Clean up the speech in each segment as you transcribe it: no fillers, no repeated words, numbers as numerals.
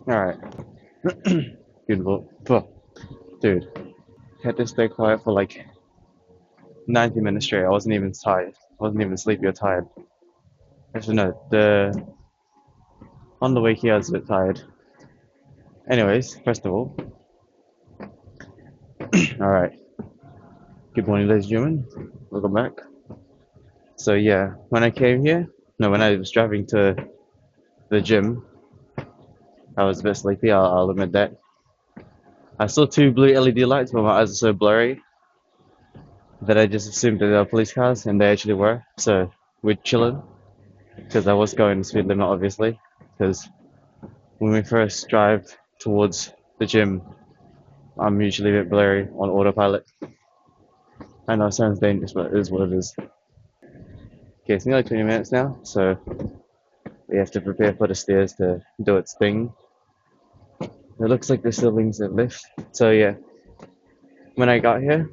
Alright. Beautiful. Dude, had to stay quiet for like 90 minutes straight. I wasn't even tired. I wasn't even sleepy or tired. Actually, no, on the way here I was a bit tired. Anyways, first of all, alright. Good morning, ladies and gentlemen. Welcome back. So, yeah, when I came here, no, when I was driving to the gym, I was a bit sleepy, I'll admit that. I saw two blue LED lights, but my eyes are so blurry that I just assumed that they were police cars, and they actually were. So, we're chilling, because I was going the speed limit, obviously. Because when we first drive towards the gym, I'm usually a bit blurry on autopilot. I know it sounds dangerous, but it is what it is. Okay, it's nearly 20 minutes now, so we have to prepare for the stairs to do its thing. It looks like the ceilings have lifted. So yeah, when I got here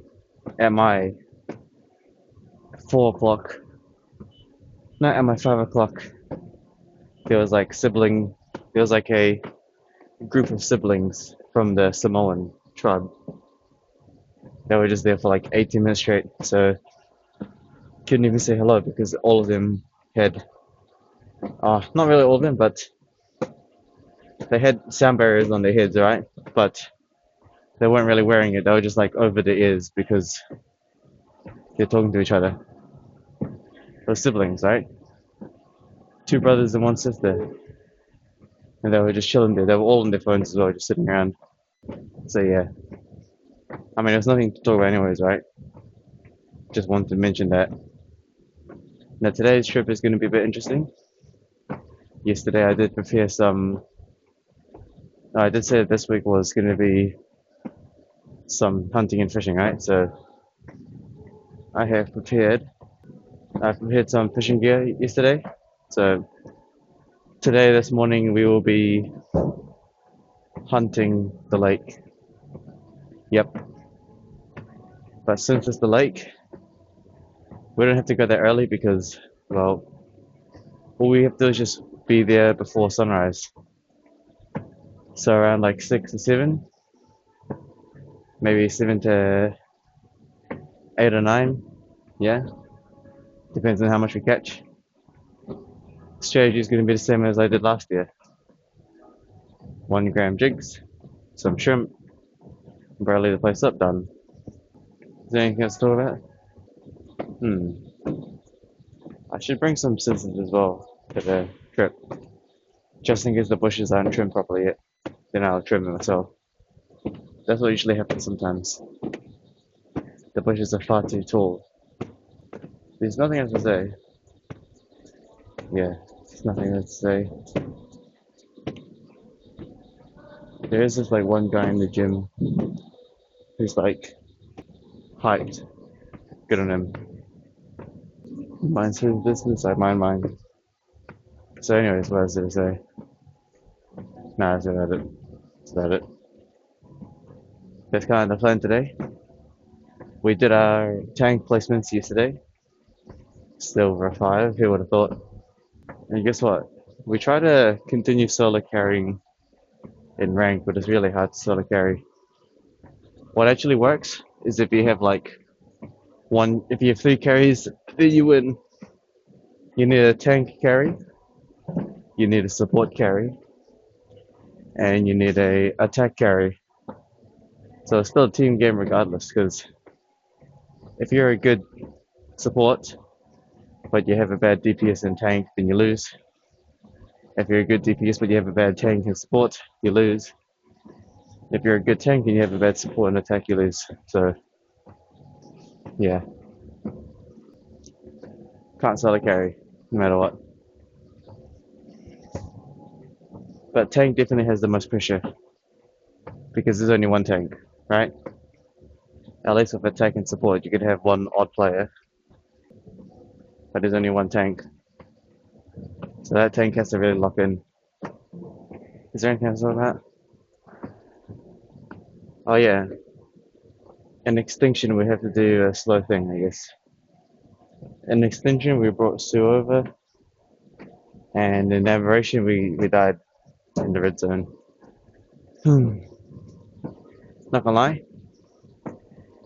at my 4 o'clock, not at my 5 o'clock, there was like there was like a group of siblings from the Samoan tribe that were just there for like 18 minutes straight. So couldn't even say hello because all of them had, not really all of them, but they had sound barriers on their heads, right? But they weren't really wearing it. They were just like over their ears because they're talking to each other. They're siblings, right? Two brothers and one sister, and they were just chilling there. They were all on their phones as well, just sitting around. So yeah, I mean, there's nothing to talk about anyways, right? Just wanted to mention that. Now today's trip is going to be a bit interesting. Yesterday I did prepare some. I did say that this week was going to be some hunting and fishing, right? So I have prepared. I prepared some fishing gear yesterday. So today, this morning, we will be hunting the lake. Yep. But since it's the lake, we don't have to go there early because, well, all we have to do is just be there before sunrise. So around like 6 or 7, maybe 7 to 8 or 9. Yeah. Depends on how much we catch. Strategy is going to be the same as I did last year. 1 gram jigs, some shrimp, barely the place up, done. Is there anything else to talk about? I should bring some scissors as well for the trip, just in case the bushes aren't trimmed properly yet. Then I'll trim them myself. That's what usually happens sometimes. The bushes are far too tall. There's nothing else to say. Yeah, there's nothing else to say. There is this like one guy in the gym who's like hyped. Good on him. Minds his business, I mind mine. So, anyways, what else did I say? Nah, that's about it. That's about it. That's kind of the plan today. We did our tank placements yesterday. Silver 5, who would have thought? And guess what? We try to continue solo carrying in rank, but it's really hard to solo carry. What actually works is if you have like if you have 3 carries, then you win. You need a tank carry, you need a support carry, and you need a attack carry. So it's still a team game regardless, because if you're a good support, but you have a bad DPS and tank, then you lose. If you're a good DPS but you have a bad tank and support, you lose. If you're a good tank and you have a bad support and attack, you lose. So yeah, can't solo carry no matter what. But tank definitely has the most pressure because there's only one tank, right? At least with attack and support, you could have one odd player, but there's only one tank. So that tank has to really lock in. Is there anything else on that? Oh yeah, in extinction we have to do a slow thing, I guess. In extinction we brought Sue over, and in aberration we died in the red zone. Hmm. Not gonna lie,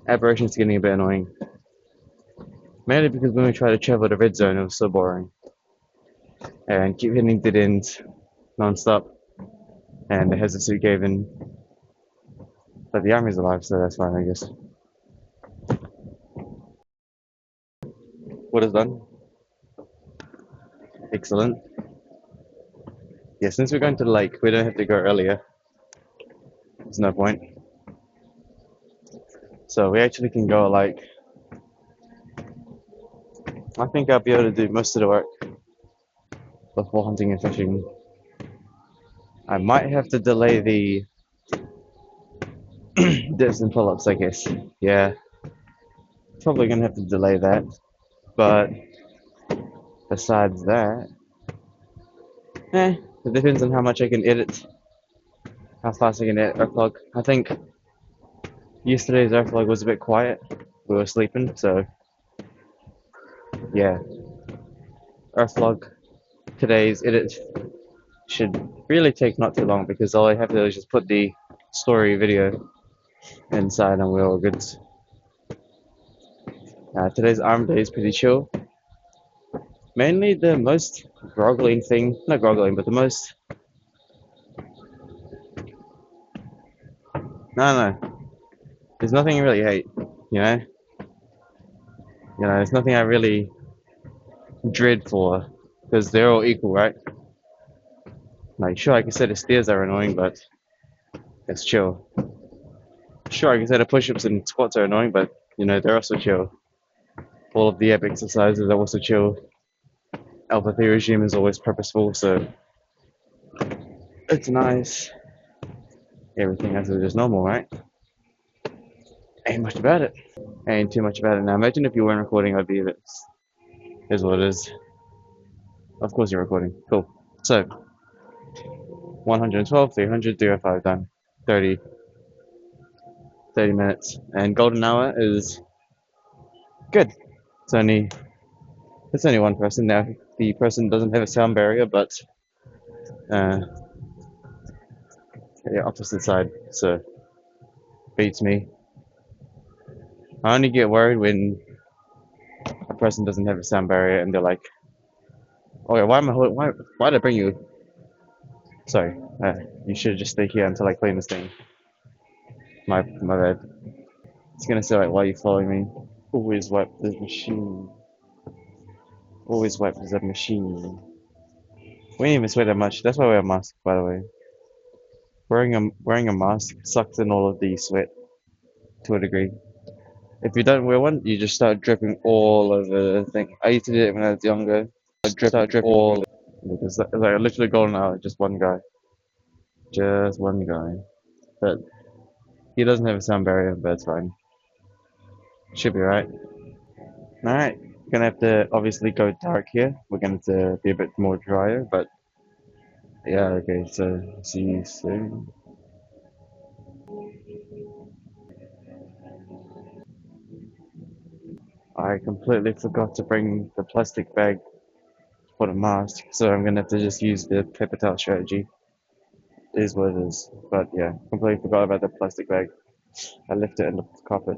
Aberration's getting a bit annoying. Mainly because when we try to travel the red zone, it was so boring. And keep hitting dead ends non-stop. And the Hesisu gave in. But the army's alive, so that's fine, I guess. What is done? Excellent. Yeah, since we're going to the lake, we don't have to go earlier. There's no point. So we actually can go like, I think I'll be able to do most of the work before hunting and fishing. I might have to delay the dips and pull-ups, I guess. Yeah, probably gonna have to delay that. But besides that, it depends on how much I can edit, how fast I can edit Earthlog. I think yesterday's Earthlog was a bit quiet. We were sleeping, so yeah. Earthlog today's edit should really take not too long because all I have to do is just put the story video inside and we're all good. Today's arm day is pretty chill. Mainly the most groggling thing, not groggling, but the most, no, there's nothing I really hate, you know? There's nothing I really dread for because they're all equal, right? Like, sure, I can say the stairs are annoying, but it's chill. Sure, I can say the push-ups and squats are annoying, but they're also chill. All of the ab exercises are also chill. Alpha Theta regime is always purposeful, so it's nice. Everything else is just normal, right? Ain't much about it. Ain't too much about it. Now, imagine if you weren't recording, I'd be this. Is what it is. Of course you're recording. Cool. So, 112, 300, 305 done. 30, 30 minutes. And golden hour is good. It's only one person now. The person doesn't have a sound barrier, but uh, the opposite side. So, beats me. I only get worried when a person doesn't have a sound barrier and they're like, "Okay, why did I bring you?" Sorry, you should just stay here until I clean this thing. My bad. It's gonna say like, "Why are you following me?" Always wipe the machine. Always wipe the machine. We didn't even sweat that much. That's why we wear a mask, by the way. Wearing a mask sucks in all of the sweat to a degree. If you don't wear one, you just start dripping all over the thing. I used to do it when I was younger. I start dripping all because like literally golden hour, just one guy. But he doesn't have a sound barrier, but it's fine. Should be right. All right, gonna have to obviously go dark here. We're gonna have to be a bit more drier, but yeah, okay. So see you soon. I completely forgot to bring the plastic bag for the mask, so I'm gonna have to just use the paper towel strategy. It is what it is. But yeah, completely forgot about the plastic bag. I left it in the carpet.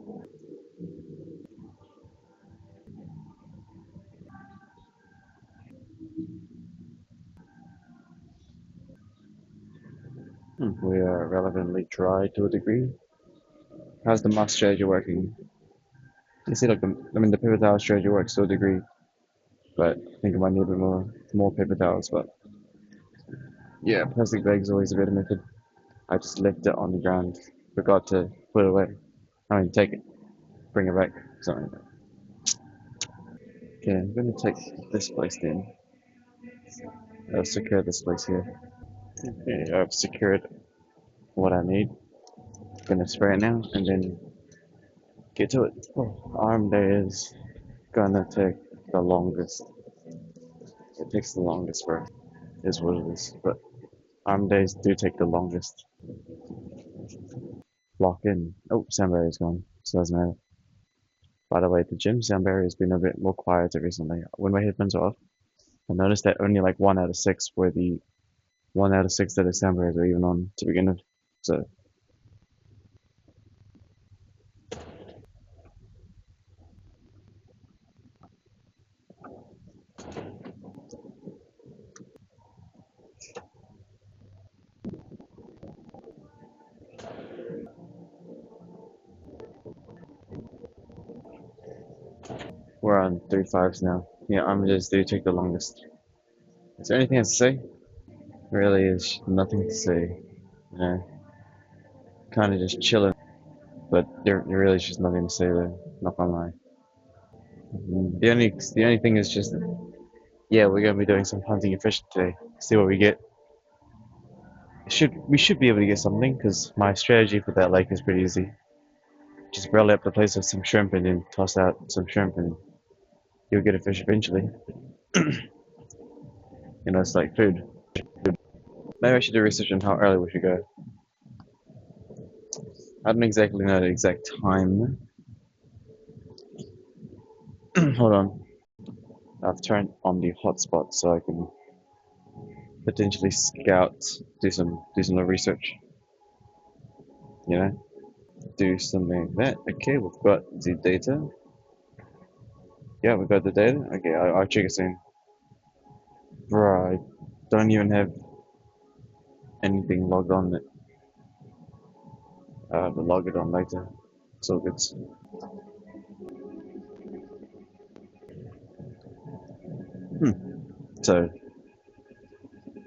We are relevantly dry to a degree. How's the mask strategy working? You see, like the paper towel strategy works to a degree, but I think I might need a bit more paper towels. But yeah, plastic bag's always a better method. I just left it on the ground, forgot to put it away. I mean, take it, bring it back. Sorry. Okay, I'm gonna take this place then. I'll secure this place here. Okay, I've secured what I need. Gonna spray it now and then get to it. Oh, arm day is gonna take the longest. It takes the longest, bro. Is what it is. But arm days do take the longest. Lock in. Oh, sound barrier's gone. So doesn't matter. By the way, the gym sound barrier has been a bit more quieter recently. When my headphones are off, I noticed that only like 1 out of 6 were the 1 out of 6 that the sound barriers were even on to begin with. So we're on 3 5s now. Yeah, I'm just do take the longest. Is there anything else to say? Really is nothing to say. You know, kind of just chilling. But there really is just nothing to say there. Not gonna lie. The only thing is just yeah, we're gonna be doing some hunting and fishing today. See what we get. We should be able to get something because my strategy for that lake is pretty easy. Just rally up the place with some shrimp and then toss out some shrimp and you'll get a fish eventually. You know, it's like food. Maybe I should do research on how early we should go. I don't exactly know the exact time. Hold on. I've turned on the hotspot so I can potentially scout, do some little research. You know, do something like that. Okay, we've got the data. Yeah, we got the data. Okay, I'll check it soon. Bro, I don't even have anything logged on it. We'll log it on later. It's all good. So,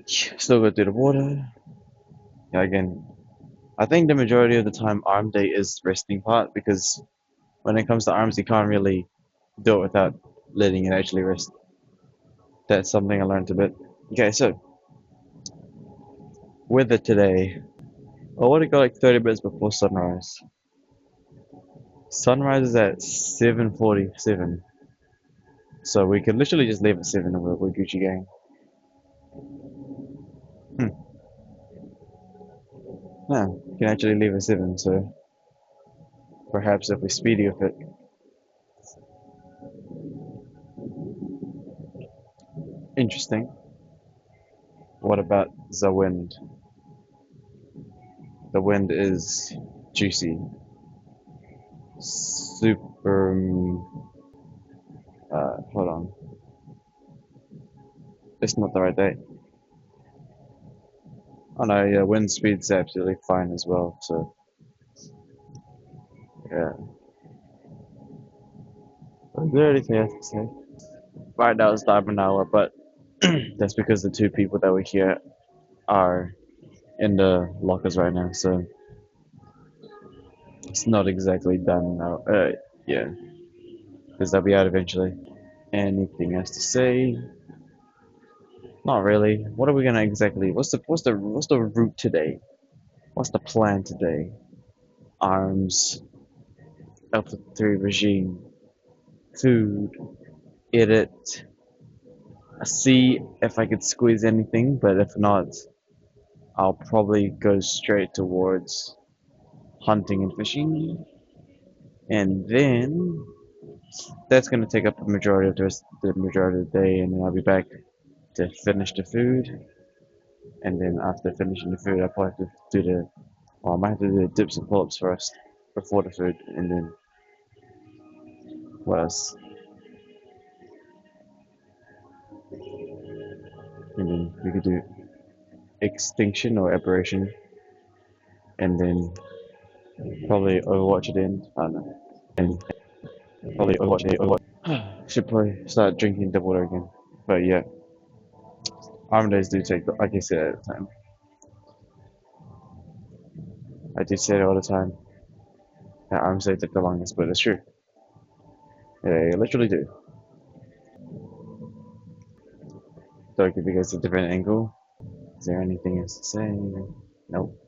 still got to do the water. Yeah, again, I think the majority of the time arm day is resting part because when it comes to arms, you can't really do it without letting it actually rest. That's something I learned a bit. Okay, so weather today. I want to go like 30 minutes before sunrise. Sunrise is at 7:47, so we could literally just leave at 7 and we're Gucci gang. Hmm. No, we can actually leave at 7, so perhaps if we speedy with it. Interesting. What about the wind? The wind is juicy. Super. Hold on. It's not the right date. Oh no, yeah, wind speed's absolutely fine as well. So yeah. Is there anything else to say? Right now it's time an hour, but that's because the two people that were here are in the lockers right now, so it's not exactly done now. Yeah, because they'll be out eventually. Anything else to say? Not really. What are we gonna exactly? What's the route today? What's the plan today? Arms, Alpha 3 regime, food, edit. See if I could squeeze anything, but if not, I'll probably go straight towards hunting and fishing, and then that's gonna take up the majority of the day, and then I'll be back to finish the food, and then after finishing the food, I'll probably have to do the, well, I might have to do the dips and pull-ups first before the food, and then what else? And then we could do extinction or aberration, and then probably Overwatch at the end. I don't know. And probably Overwatch. Should probably start drinking the water again. But yeah, arm days do take, like I said at the time. I do say it all the time. That arm days take the longest, but it's true. They literally do. So I give you guys a different angle. Is there anything else to say? Nope.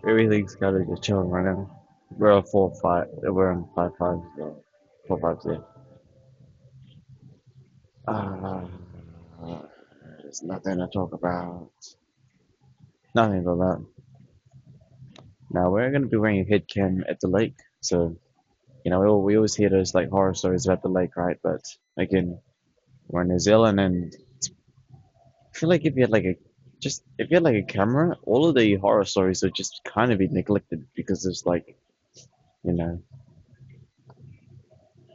Everything's kind of just chilling right now. We're on 4 5. We're on 5 5. So 4 5. Yeah. Uh, there's nothing to talk about. Nothing about that. Now we're gonna be wearing a head cam at the lake, so we always hear those like horror stories about the lake, right? But again, we're in New Zealand and I feel like if you had like a just if you had like a camera, all of the horror stories would just kind of be neglected because there's like, you know,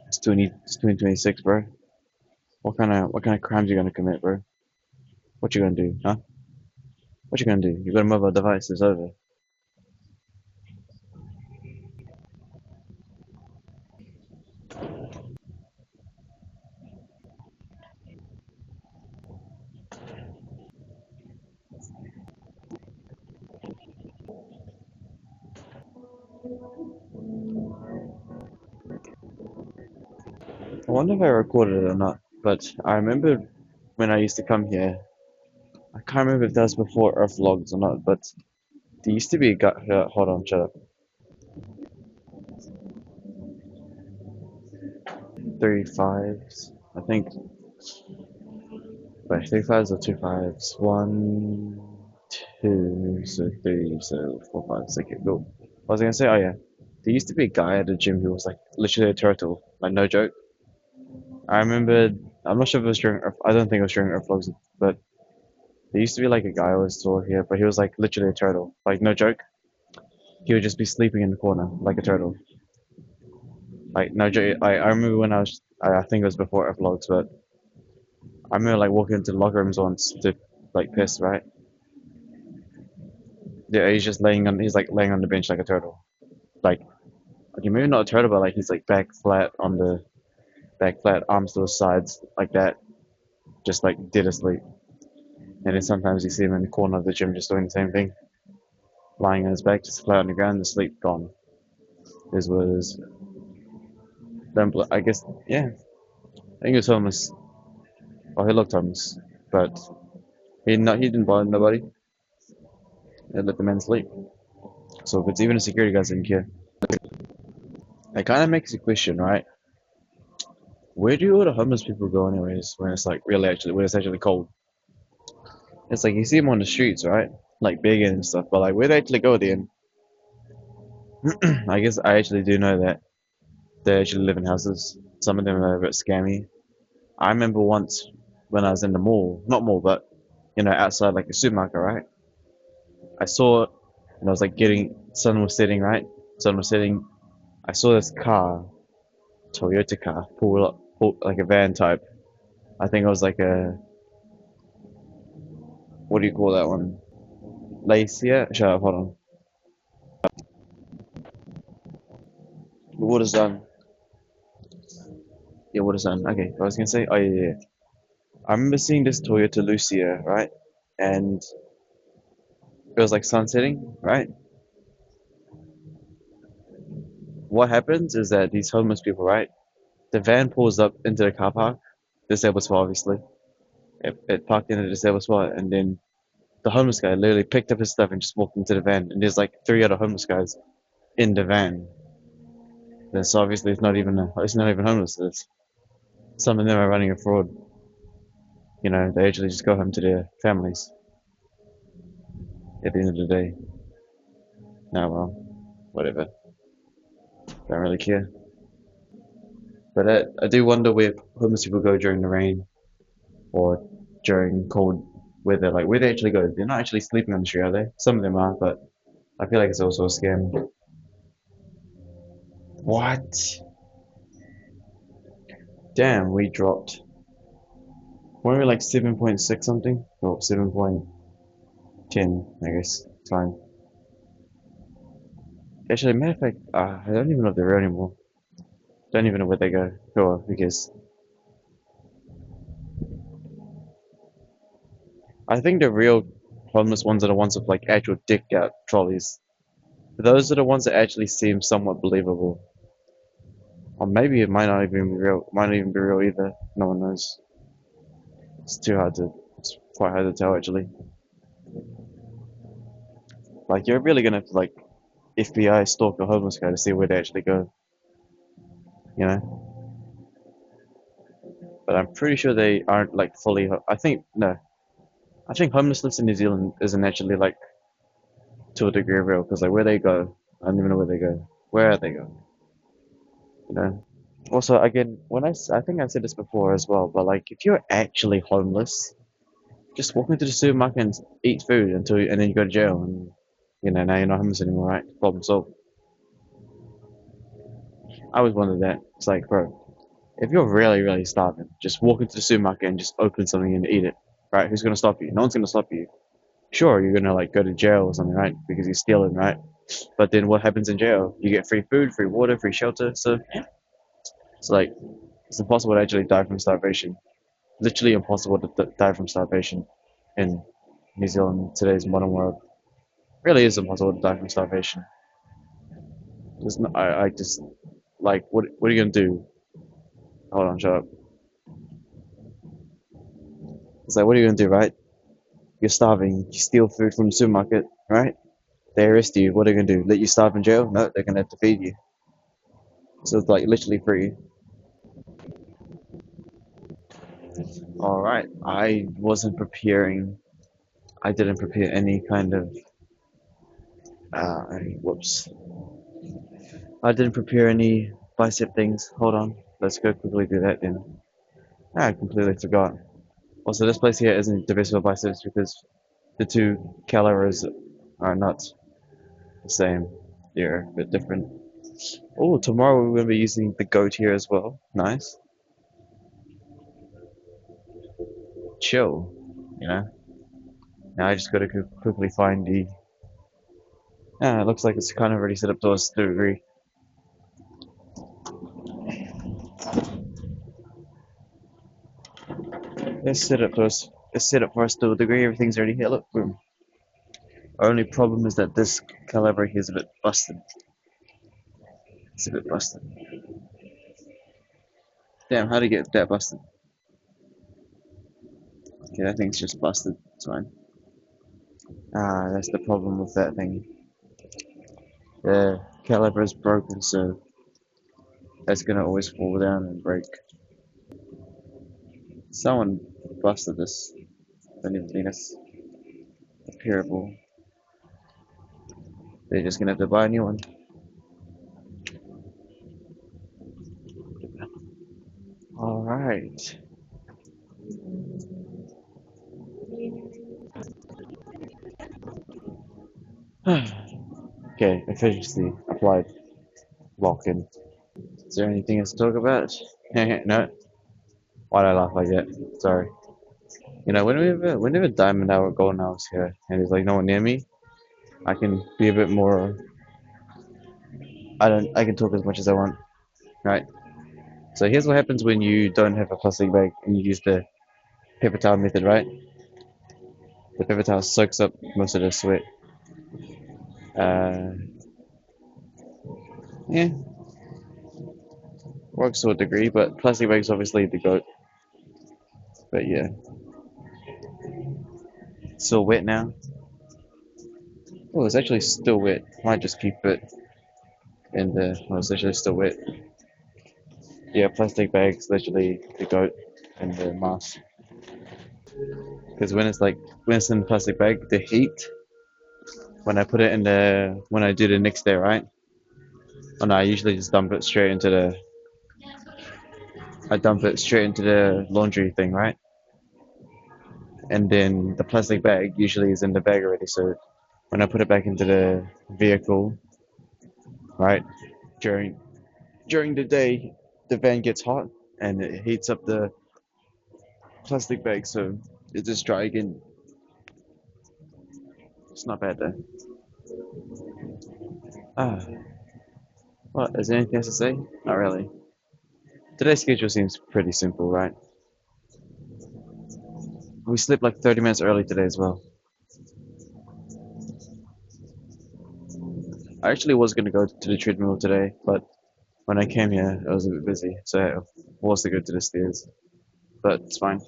it's 2026, bro. What kind of crimes you gonna commit, bro? What you gonna do, huh? What you gonna do? You got a mobile device, it's over. I wonder if I recorded it or not, but I remember when I used to come here. I can't remember if that was before Earth Vlogs or not, but there used to be a guy. Hold on, shut up. 35s. I think. Wait, 35s or 2 5s? One, two, so three, so 4 5. Okay, cool. What was I gonna say? Oh yeah, there used to be a guy at the gym who was like literally a turtle, like no joke. I remember. I'm not sure if it was during. I don't think it was during Earth Vlogs, but there used to be like a guy I always saw here, but he was like literally a turtle, like no joke. He would just be sleeping in the corner like a turtle. Like no joke. I remember when I think it was before Earth Vlogs, but I remember like walking into the locker rooms once to like piss, right? Yeah, he's like laying on the bench like a turtle. Like okay, maybe not a turtle, but like he's like back flat, arms to the sides like that, just like dead asleep. And then sometimes you see him in the corner of the gym just doing the same thing, lying on his back, just flat on the ground, the sleep gone. Is what it is. I guess yeah. I think he was homeless. Well, he looked homeless, but he didn't bother nobody. He let the man sleep. So if it's even a security guard didn't care. It kind of makes you question, right? Where do all the homeless people go anyways when it's like really actually when it's actually cold? It's like you see them on the streets, right? Like begging and stuff, but like where they actually go then? I guess I actually do know that they actually live in houses. Some of them are a bit scammy. I remember once when I was in the mall, not mall, but outside like a supermarket, right? I saw, and I was like sun was setting, right? Sun was setting. I saw this car, Toyota car, pull like a van type. I think it was like a, what do you call that one? Lacia? Shut up, hold on. The water's done. Yeah, water's done. Okay, I was gonna say, oh yeah, yeah. I remember seeing this Toyota Lucia, right? And it was like sunsetting, right? What happens is that these homeless people, right? The van pulls up into the car park, disabled spot, obviously. It parked in a disabled spot, and then the homeless guy literally picked up his stuff and just walked into the van. And there's like three other homeless guys in the van. Then so obviously it's not even homeless. Some of them are running a fraud. They actually just go home to their families at the end of the day. Now, well, whatever. Don't really care. But I do wonder where homeless people go during the rain or during cold weather. Like where they actually go. They're not actually sleeping on the street, are they? Some of them are, but I feel like it's also a scam. What? Damn, we dropped. Weren't we like 7.6 something? Or 7.10, I guess. It's fine. Actually, matter of fact, I don't even know if they're real anymore. Don't even know where they go. Sure, because I think the real homeless ones are the ones with like actual dicked out trolleys. Those are the ones that actually seem somewhat believable. Or maybe it might not even be real. Might not even be real either. No one knows. It's quite hard to tell actually. Like you're really gonna have to like FBI stalk a homeless guy to see where they actually go. You know. But I'm pretty sure they aren't like fully. I think no. I think homelessness in New Zealand isn't actually like to a degree real because like where they go, I don't even know where they go. Where are they going? You know. Also, again, I think I said this before as well, but like if you're actually homeless, Just walk into the supermarket and eat food and then you go to jail and now you're not homeless anymore, right? Problem solved. I always wondered that. It's like, bro, if you're really, really starving, just walk into the supermarket and just open something and eat it, right? Who's gonna stop you? No one's gonna stop you. Sure, you're gonna like go to jail or something, right? Because you're stealing, right? But then what happens in jail? You get free food, free water, free shelter. So it's like it's impossible to actually die from starvation. Literally impossible to die from starvation in New Zealand today's modern world. Really is impossible to die from starvation. There's no, I just like what are you gonna do? Hold on, shut up. It's like what are you gonna do, right? You're starving. You steal food from the supermarket, right? They arrest you. What are they gonna do? Let you starve in jail? No, they're gonna have to feed you. So it's like literally free. All right. I wasn't preparing. I didn't prepare any kind of. Whoops. I didn't prepare any bicep things. Hold on. Let's go quickly do that then. I completely forgot. Also, this place here isn't divisible biceps because the two calibers are not the same. They're a bit different. Oh, tomorrow we're going to be using the goat here as well. Nice. Chill. You know? Now I just got to quickly find the. Ah, it looks like it's kind of already set up to us to a degree. It's set up to us. It's set up for us to a degree. Everything's already here. Look, boom. Our only problem is that this caliber here is a bit busted. It's a bit busted. Damn, how to get that busted? Okay, that thing's just busted. It's fine. Ah, that's the problem with that thing. The caliber is broken, so that's gonna always fall down and break. Someone busted this. Don't even think that's repairable. They're just gonna have to buy a new one. Alright. Okay, efficiency applied. Lock in. Is there anything else to talk about? No? Why'd I laugh like that? Sorry. Whenever Diamond Hour Golden Hour's here and there's like no one near me, I can be a bit more. I can talk as much as I want, right? So here's what happens when you don't have a plastic bag and you use the paper towel method, right? The paper towel soaks up most of the sweat. Uh, yeah, works to a degree, but plastic bags obviously the goat. But yeah, it's still wet now. Oh, it's actually still wet. Might just keep it in the. Oh, it's actually still wet. Yeah, plastic bags literally the goat and the mask. Because when it's in the plastic bag, the heat when I put it in the when I do the next day, right? Oh no, I usually just dump it straight into the I dump it straight into the laundry thing, right? And then the plastic bag usually is in the bag already. So when I put it back into the vehicle, right, during during the day, the van gets hot and it heats up the plastic bag, so it just dry again. It's not bad though. Ah, what? Is there anything else to say? Not really. Today's schedule seems pretty simple, right? We slept like 30 minutes early today as well. I actually was gonna go to the treadmill today, but when I came here, I was a bit busy, so I forced to go to the stairs. But it's fine.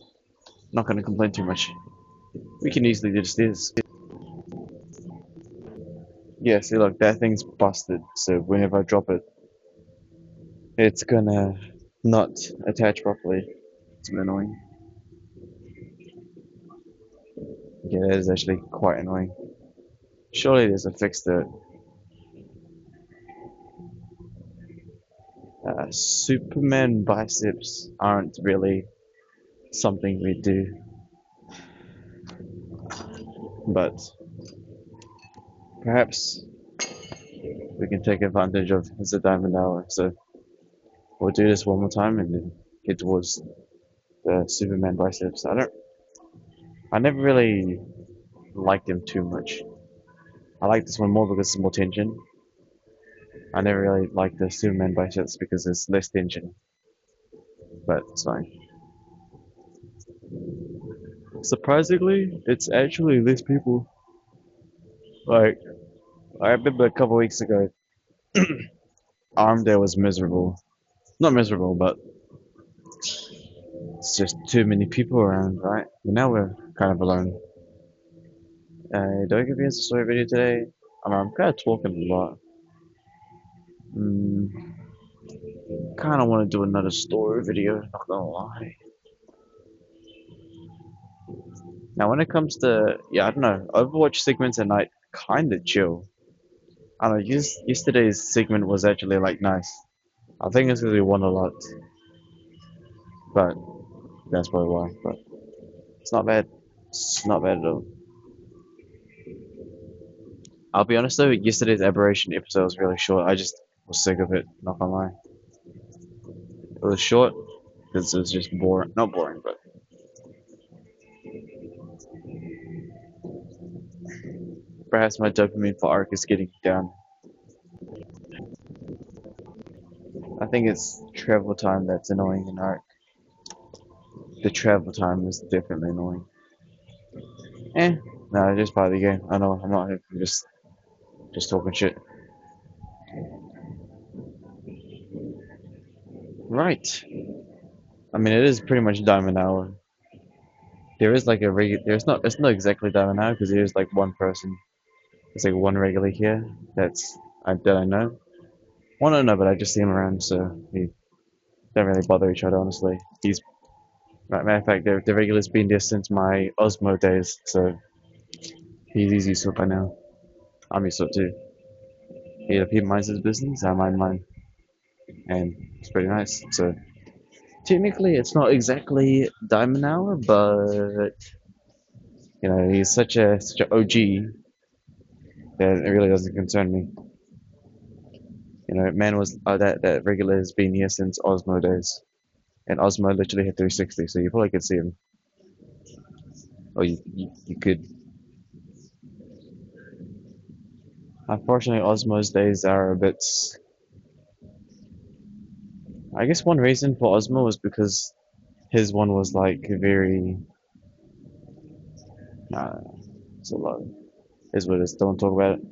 Not gonna complain too much. We can easily do the stairs. Yeah, see, look, that thing's busted. So whenever I drop it, it's gonna not attach properly. It's annoying. Yeah, that is actually quite annoying. Surely there's a fix to it. Superman biceps aren't really something we do. but perhaps we can take advantage of the diamond hour. So we'll do this one more time and then get towards the Superman biceps. I never really liked him too much. I like this one more because it's more tension. I never really liked the Superman biceps because there's less tension, but it's fine. Surprisingly, it's actually less people. Like, I remember a couple weeks ago, Arm Day was miserable. Not miserable, but it's just too many people around, right? And now we're kind of alone. Do I give you a story video today? I'm kind of talking a lot. Mm, kind of want to do another story video, not gonna lie. Now, when it comes to, yeah, I don't know, Overwatch segments at night, kind of chill. I don't know, yesterday's segment was actually like nice. I think it's because we won a lot, but that's probably why. But it's not bad. It's not bad at all. I'll be honest though, yesterday's Aberration episode was really short. I just was sick of it, not gonna lie. It was short because it was just boring. Not boring, but perhaps my dopamine for Arc is getting down. I think it's travel time that's annoying in Arc. The travel time is definitely annoying. Eh, no, it's just part of the game. I know, I'm not here for just talking shit. Right. I mean, it is pretty much Diamond Hour. There is like a there's not, it's not exactly Diamond Hour because there's like one person. There's like one regular here that I know. Well, no, but I just see him around, so we don't really bother each other, honestly. Matter of fact, the regular's been there since my Osmo days, so he's used to it by now. I'm used to it too. He minds his business, I mind mine, and it's pretty nice. So technically, it's not exactly Diamond Hour, but he's such a OG that it really doesn't concern me. Man was that regular has been here since Osmo days, and Osmo literally hit 360, so you probably could see him, or you could. Unfortunately, Osmo's days are a bit. I guess one reason for Osmo was because his one was like very. Nah, it's a lot. Is what it is. Don't talk about it.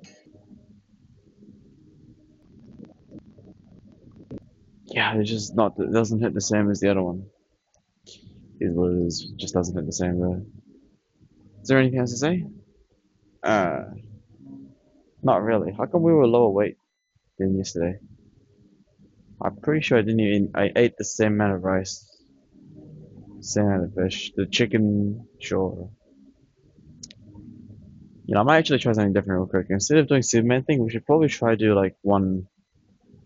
Yeah, it's just not. It doesn't hit the same as the other one. Is what it is. Just doesn't hit the same though. Is there anything else to say? Uh, Not really. How come we were lower weight than yesterday? I'm pretty sure I didn't even. I ate the same amount of rice, same amount of fish. The chicken, sure. I might actually try something different real quick. Instead of doing Superman thing, we should probably try to do like one.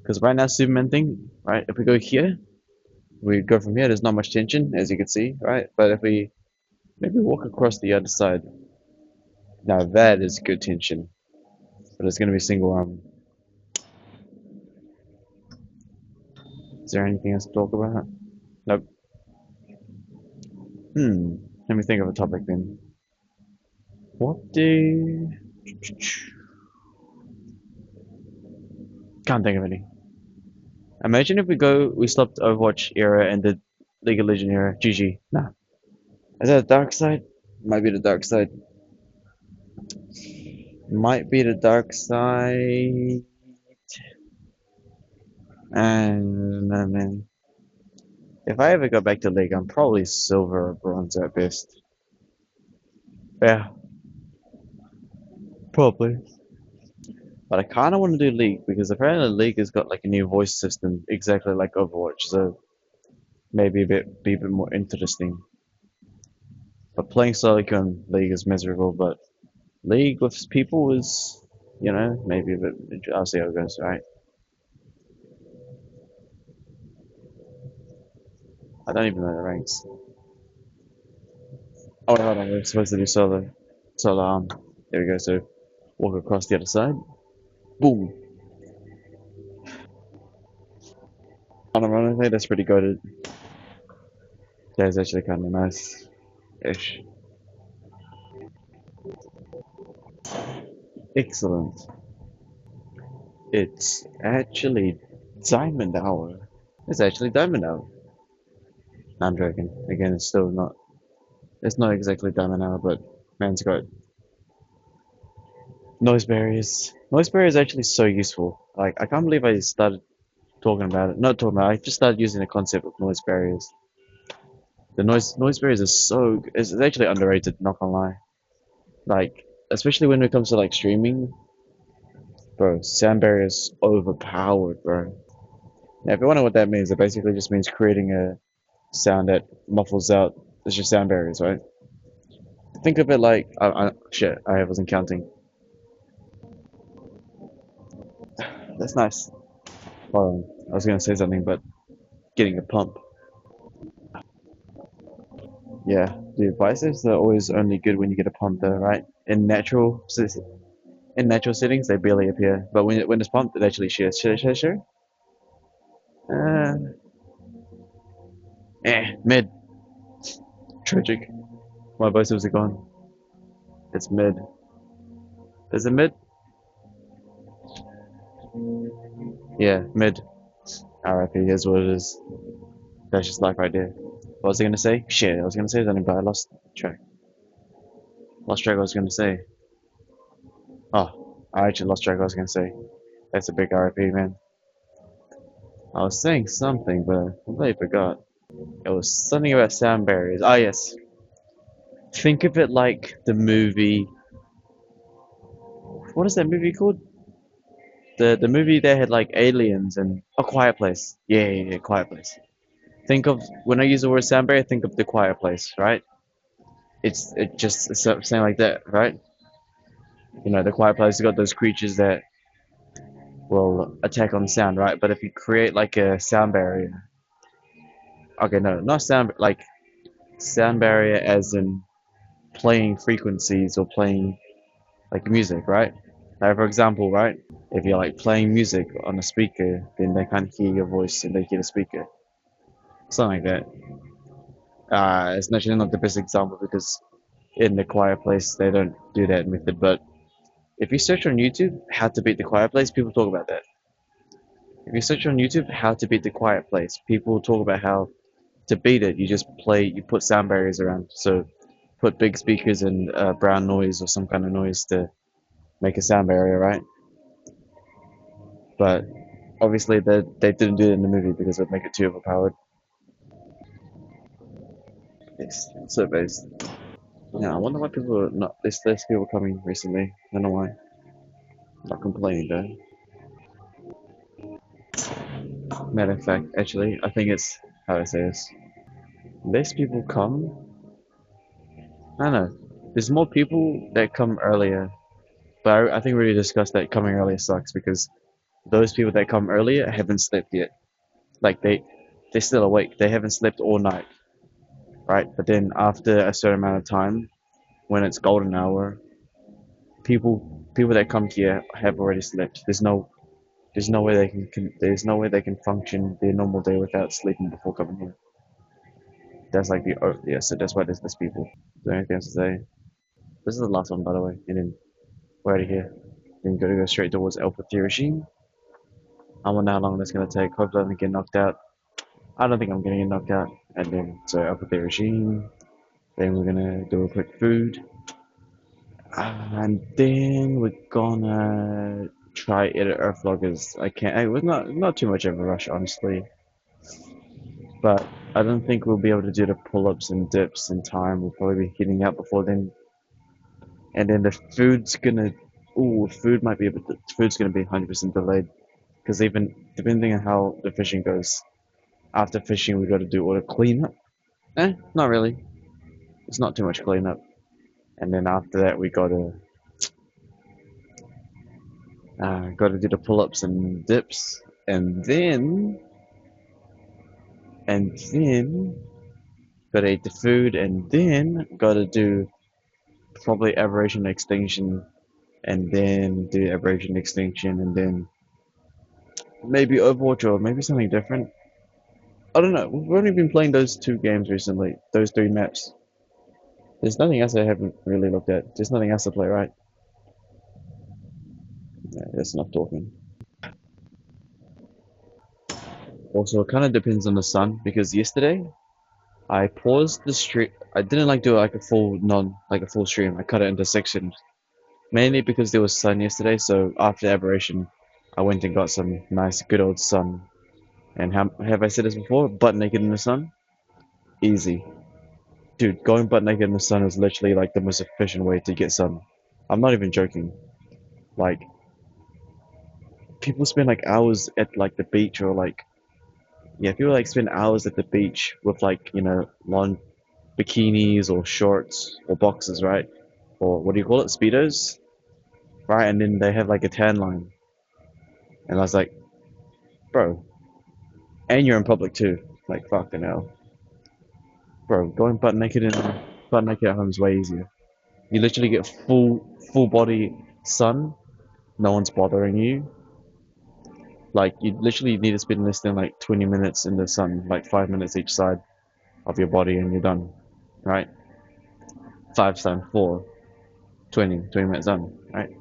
Because right now, Superman thing, right? If we go here, we go from here. There's not much tension, as you can see, right? But if we maybe walk across the other side, now that is good tension. But it's gonna be single arm. Is there anything else to talk about? Nope. Let me think of a topic then. What do? Can't think of any. Imagine if we stopped Overwatch era and did League of Legends era. GG. Nah. Is that a dark side? Might be the dark side. Might be the dark side. And man, if I ever go back to League, I'm probably silver or bronze at best. Yeah, probably. But I kind of want to do League because apparently League has got like a new voice system exactly like Overwatch, so maybe be a bit more interesting. But playing solo queue in League is miserable, but League with people is, maybe a bit. I'll see how it goes. Right? I don't even know the ranks. Oh, hold on, we're supposed to do solo. So there we go. So walk across the other side. Boom. Unironically, that's pretty good. That is actually kind of nice-ish. Excellent. It's actually Diamond Hour. It's actually Diamond Hour. No, I'm joking. Again, it's still not. It's not exactly Diamond Hour, but man's got noise barriers. Noise barrier is actually so useful. Like I can't believe I started talking about it. Not talking about it. I just started using the concept of noise barriers. The noise barriers are so. It's actually underrated. Not gonna lie. Like especially when it comes to like streaming, bro. Sound barrier is overpowered, bro. Now, if you wonder what that means, it basically just means creating a sound that muffles out. It's just sound barriers, right? Think of it like, shit, I wasn't counting. That's nice. I was gonna say something, but getting a pump. Yeah, the devices are always only good when you get a pump, though, right? In natural settings, they barely appear, but when it's pumped, it actually shares. Share. Uh, mid. Tragic. My voices are gone. It's mid. Is it mid? Yeah, mid. RIP is what it is. That's just life right there. What was I gonna say? Shit, I was gonna say something, but I lost track. Lost track. What I was gonna say. Oh, I actually lost track. What I was gonna say. That's a big RIP, man. I was saying something, but I completely forgot. It was something about sound barriers. Ah, yes. Think of it like the movie. What is that movie called? The movie that had like aliens and A Quiet Place. Yeah, Quiet Place. Think of when I use the word sound barrier. Think of the Quiet Place, right? It's something like that, right? You know, the Quiet Place has got those creatures that will attack on sound, right? But if you create like a sound barrier, okay, no, not sound, like sound barrier as in playing frequencies or playing like music, right? Like for example, right? If you're like playing music on a speaker, then they can't hear your voice and they hear the speaker, something like that. It's naturally not the best example because in the Quiet Place they don't do that method. But if you search on YouTube how to beat the Quiet Place, people talk about that. If you search on YouTube how to beat the Quiet Place, people talk about how to beat it. You put sound barriers around. So put big speakers and brown noise or some kind of noise to make a sound barrier, right? But obviously they didn't do it in the movie because it would make it too overpowered. It's so based. Yeah, I wonder why people are not. There's less people coming recently. I don't know why. I'm not complaining though. Matter of fact, actually, I think it's how do I say this. Less people come. I don't know. There's more people that come earlier, but I think we already discussed that coming earlier sucks because those people that come earlier haven't slept yet. Like they're still awake. They haven't slept all night, right? But then after a certain amount of time, when it's golden hour, people that come here have already slept. There's no way there's no way they can function their normal day without sleeping before coming here. That's like yeah. So that's why there's less people. Is there anything else to say? This is the last one, by the way, and then we're out of here. Then go straight towards Alpha Thirigine. I wonder how long that's gonna take. Hopefully, I don't get knocked out. I don't think I'm gonna get knocked out. And then so Alpha Thirigine. Then we're gonna do a quick food. And then we're gonna try edit Earthloggers. I can't. It was not too much of a rush, honestly. But I don't think we'll be able to do the pull-ups and dips in time. We'll probably be getting out before then. And then the food's gonna. Ooh, food might be. Food's gonna be 100% delayed because even depending on how the fishing goes, after fishing we got to do all the cleanup. Not really. It's not too much cleanup. And then after that we gotta do the pull-ups and dips, and then gotta eat the food, and then gotta do probably aberration extinction, and then do aberration extinction, and then maybe Overwatch or maybe something different. I don't know. We've only been playing those two games recently, those three maps. There's nothing else I haven't really looked at. There's nothing else to play, right? Yeah, that's enough talking. Also, it kind of depends on the sun because yesterday I paused the stream. I didn't like do like a full like a full stream. I cut it into sections mainly because there was sun yesterday. So after aberration, I went and got some nice good old sun. And how have I said this before? Butt naked in the sun, easy, dude. Going butt naked in the sun is literally like the most efficient way to get sun. I'm not even joking. Like people spend like hours at like the beach or like yeah, people like spend hours at the beach with like long bikinis or shorts or boxes, right? Or what do you call it, speedos, right? And then they have like a tan line, and I was like, bro, and you're in public too, like fucking hell, bro. Going butt naked at home is way easier. You literally get full body sun. No one's bothering you. Like you literally need to spend less than like 20 minutes in the sun, like 5 minutes each side of your body, and you're done, right? 5 times 4, 20 minutes done, right?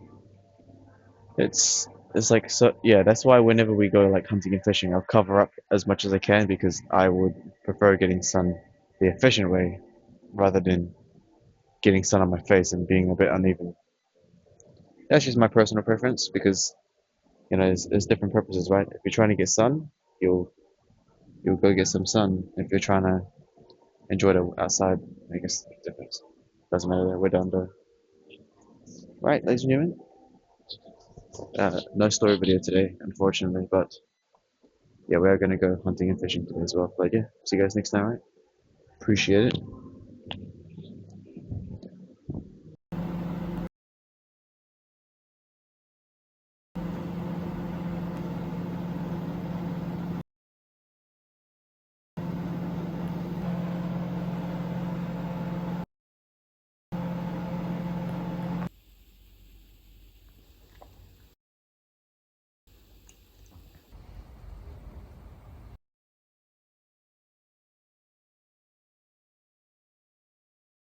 It's like so yeah, that's why whenever we go like hunting and fishing, I'll cover up as much as I can because I would prefer getting sun the efficient way rather than getting sun on my face and being a bit uneven. That's just my personal preference because there's different purposes, right? If you're trying to get sun, you'll you'll go get some sun. If you're trying to enjoy the outside, I guess the difference doesn't matter. We're done though. Right, ladies and gentlemen. No story video today, unfortunately, but yeah, we are gonna go hunting and fishing today as well. But yeah, see you guys next time, right? Appreciate it.